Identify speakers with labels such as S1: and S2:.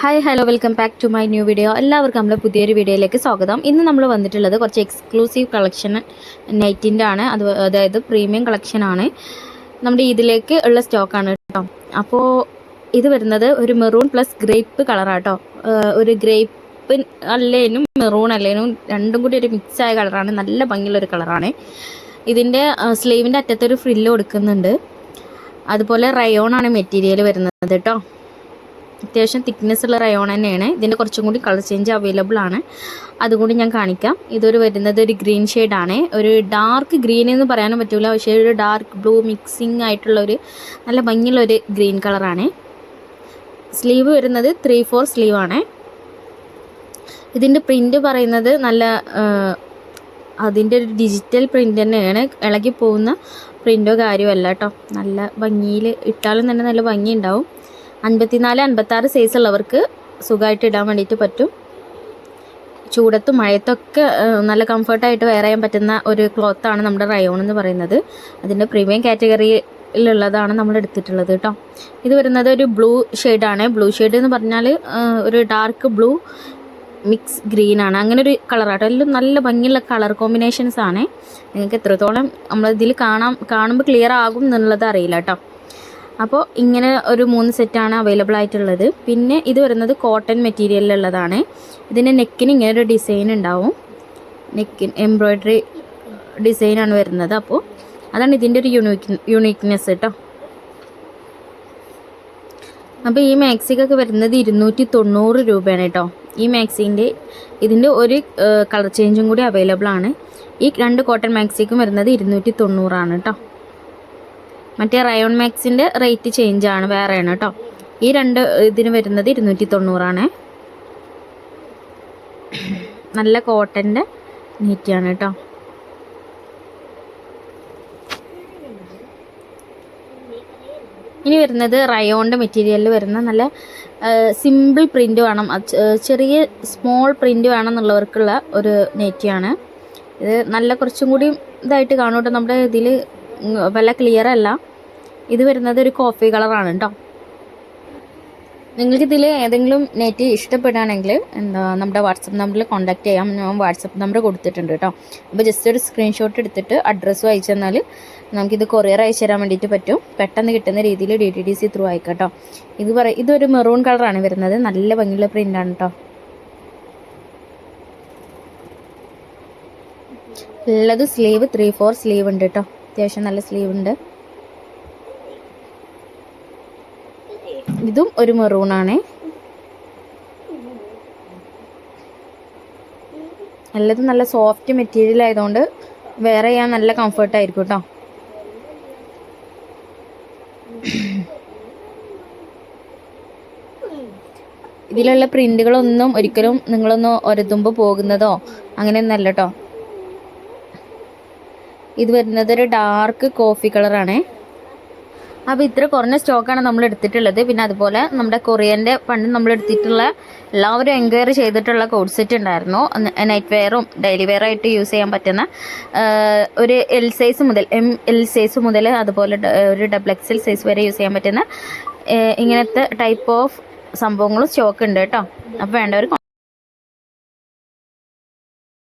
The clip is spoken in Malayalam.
S1: Hi hello welcome back to my new video. എല്ലാവർക്കും നമ്മുടെ പുതിയൊരു വീഡിയോയിലേക്ക് സ്വാഗതം. ഇന്ന് നമ്മൾ വന്നിട്ടുള്ളത് കുറച്ച് എക്സ്ക്ലൂസീവ് കളക്ഷൻ നൈറ്റിൻ്റെ ആണ്. അതായത് പ്രീമിയം കളക്ഷനാണ്. നമ്മുടെ ഇതിലേക്ക് ഉള്ള സ്റ്റോക്കാണ് കേട്ടോ. അപ്പോൾ ഇത് വരുന്നത് ഒരു മെറൂൺ പ്ലസ് ഗ്രേപ്പ് കളറാട്ടോ. ഒരു ഗ്രേപ്പ് അല്ലേനും മെറൂൺ അല്ലേനും രണ്ടും കൂടി ഒരു മിക്സായ കളറാണ്. നല്ല ഭംഗിയുള്ളൊരു കളറാണ്. ഇതിൻ്റെ സ്ലീവിൻ്റെ അറ്റത്തൊരു ഫ്രില്ല് കൊടുക്കുന്നുണ്ട്. അതുപോലെ റയോണാണ് മെറ്റീരിയൽ വരുന്നത് കേട്ടോ. അത്യാവശ്യം തിക്നെസ് ഉള്ള റയോൺ തന്നെയാണ്. ഇതിൻ്റെ കുറച്ചും കൂടി കളർ ചേഞ്ച് അവൈലബിൾ ആണ്, അതുകൂടി ഞാൻ കാണിക്കാം. ഇതൊരു വരുന്നത് ഒരു ഗ്രീൻ ഷെയ്ഡാണ്. ഒരു ഡാർക്ക് ഗ്രീൻ എന്ന് പറയാനും പറ്റില്ല, പക്ഷേ ഒരു ഡാർക്ക് ബ്ലൂ മിക്സിങ് ആയിട്ടുള്ളൊരു നല്ല ഭംഗിയുള്ളൊരു ഗ്രീൻ കളറാണ്. സ്ലീവ് വരുന്നത് 3/4 സ്ലീവാണ്. ഇതിൻ്റെ പ്രിൻ്റ് പറയുന്നത് നല്ല അതിൻ്റെ ഒരു ഡിജിറ്റൽ പ്രിൻ്റ് തന്നെയാണ്. ഇളകി പോകുന്ന പ്രിൻ്റോ കാര്യമല്ല കേട്ടോ. നല്ല ഭംഗിയിൽ ഇട്ടാലും തന്നെ നല്ല ഭംഗി ഉണ്ടാവും. 54-56 സൈസ് ഉള്ളവർക്ക് സുഖമായിട്ട് ഇടാൻ വേണ്ടിയിട്ട് പറ്റും. ചൂടത്തും മഴയത്തൊക്കെ നല്ല കംഫർട്ടായിട്ട് വെയർ ചെയ്യാൻ പറ്റുന്ന ഒരു ക്ലോത്താണ് നമ്മുടെ റയോൺ എന്ന് പറയുന്നത്. അതിൻ്റെ പ്രീമിയം കാറ്റഗറിയിലുള്ളതാണ് നമ്മൾ എടുത്തിട്ടുള്ളത് കേട്ടോ. ഇത് വരുന്നത് ഒരു ബ്ലൂ ഷെയ്ഡാണ്. ബ്ലൂ ഷെയ്ഡ് എന്ന് പറഞ്ഞാൽ ഒരു ഡാർക്ക് ബ്ലൂ മിക്സ് ഗ്രീൻ ആണ്. അങ്ങനെ ഒരു കളറാട്ടോ. എല്ലാം നല്ല ഭംഗിയുള്ള കളർ കോമ്പിനേഷൻസ് ആണ്. നിങ്ങൾക്ക് എത്രത്തോളം നമ്മളിതിൽ കാണുമ്പോൾ ക്ലിയർ ആകും എന്നുള്ളത് അറിയില്ല കേട്ടോ. അപ്പോൾ ഇങ്ങനെ ഒരു 3 സെറ്റാണ് അവൈലബിൾ ആയിട്ടുള്ളത്. പിന്നെ ഇത് വരുന്നത് കോട്ടൺ മെറ്റീരിയലിലുള്ളതാണ്. ഇതിൻ്റെ നെക്കിന് ഇങ്ങനെ ഒരു ഡിസൈൻ ഉണ്ടാവും. നെക്കിന് എംബ്രോയ്ഡറി ഡിസൈനാണ് വരുന്നത്. അപ്പോൾ അതാണ് ഇതിൻ്റെ ഒരു യുണീക്ക്നെസ് കേട്ടോ. അപ്പോൾ ഈ മാക്സിക്കൊക്കെ വരുന്നത് 290 രൂപയാണ് കേട്ടോ. ഈ മാക്സിൻ്റെ ഇതിൻ്റെ ഒരു കളർ ചേഞ്ചും കൂടി അവൈലബിൾ ആണ്. ഈ 2 കോട്ടൺ മാക്സിക്കും വരുന്നത് 290 കേട്ടോ. മറ്റേ റയോൺ മാക്സിൻ്റെ റേറ്റ് ചേഞ്ച് ആണ്, വേറെയാണ് കേട്ടോ. ഈ 2 ഇതിന് വരുന്നത് 290. നല്ല കോട്ടൻ്റെ നീറ്റിയാണ് കേട്ടോ. ഇനി വരുന്നത് റയോണിൻ്റെ മെറ്റീരിയലിൽ വരുന്ന നല്ല സിമ്പിൾ പ്രിൻ്റ് വേണം, ചെറിയ സ്മോൾ പ്രിൻ്റ് വേണം എന്നുള്ളവർക്കുള്ള ഒരു നെറ്റിയാണ് ഇത്. നല്ല കുറച്ചും കൂടി ഇതായിട്ട് കാണും കേട്ടോ. നമ്മുടെ ഇതിൽ വല്ല ക്ലിയർ അല്ല. ഇത് വരുന്നത് ഒരു കോഫി കളറാണ് കേട്ടോ. നിങ്ങൾക്കിതിൽ ഏതെങ്കിലും നെറ്റ് ഇഷ്ടപ്പെടുകയാണെങ്കിൽ നമ്മുടെ വാട്സപ്പ് നമ്പറിൽ കോൺടാക്ട് ചെയ്യാം. ഞാൻ വാട്സപ്പ് നമ്പർ കൊടുത്തിട്ടുണ്ട് കേട്ടോ. അപ്പോൾ ജസ്റ്റ് ഒരു സ്ക്രീൻഷോട്ട് എടുത്തിട്ട് അഡ്രസ്സും അയച്ചു തന്നാൽ നമുക്കിത് കൊറിയർ അയച്ചു തരാൻ വേണ്ടിയിട്ട് പറ്റും. പെട്ടെന്ന് കിട്ടുന്ന രീതിയിൽ DTDC ത്രൂ അയക്കാം കേട്ടോ. ഇതൊരു മെറൂൺ കളറാണ് വരുന്നത്. നല്ല ഭംഗിയുള്ള പ്രിൻ്റാണ് കേട്ടോ. ഉള്ളത് സ്ലീവ് 3/4 സ്ലീവ് ഉണ്ട് കേട്ടോ. അത്യാവശ്യം നല്ല സ്ലീവ് ഉണ്ട്. ഇതും ഒരു മെറൂണാണ്. നല്ലത് നല്ല സോഫ്റ്റ് മെറ്റീരിയൽ ആയതുകൊണ്ട് വേറെ ചെയ്യാൻ നല്ല കംഫർട്ടായിരിക്കും കേട്ടോ. ഇതിലുള്ള പ്രിന്റുകളൊന്നും ഒരിക്കലും നിങ്ങളൊന്ന് ഒരതുമ്പോൾ പോകുന്നതോ അങ്ങനെയൊന്നല്ല കേട്ടോ. ഇത് വരുന്നത് ഒരു ഡാർക്ക് കോഫി കളറാണ്. അപ്പോൾ ഇത്ര കുറഞ്ഞ സ്റ്റോക്കാണ് നമ്മൾ എടുത്തിട്ടുള്ളത്. പിന്നെ അതുപോലെ നമ്മുടെ കൊറിയൻ്റെ പണ്ട് നമ്മൾ എടുത്തിട്ടുള്ള എല്ലാവരും എൻക്വയറി ചെയ്തിട്ടുള്ള കോഡ് സെറ്റ് ഉണ്ടായിരുന്നു. നൈറ്റ് വെയറും ഡെയിലി വെയറായിട്ട് യൂസ് ചെയ്യാൻ പറ്റുന്ന ഒരു L സൈസ് മുതൽ ML സൈസ് മുതൽ അതുപോലെ ഒരു XXL സൈസ് വരെ യൂസ് ചെയ്യാൻ പറ്റുന്ന ഇങ്ങനത്തെ ടൈപ്പ് ഓഫ് സംഭവങ്ങളും സ്റ്റോക്ക് ഉണ്ട് കേട്ടോ. അപ്പോൾ വേണ്ടവർ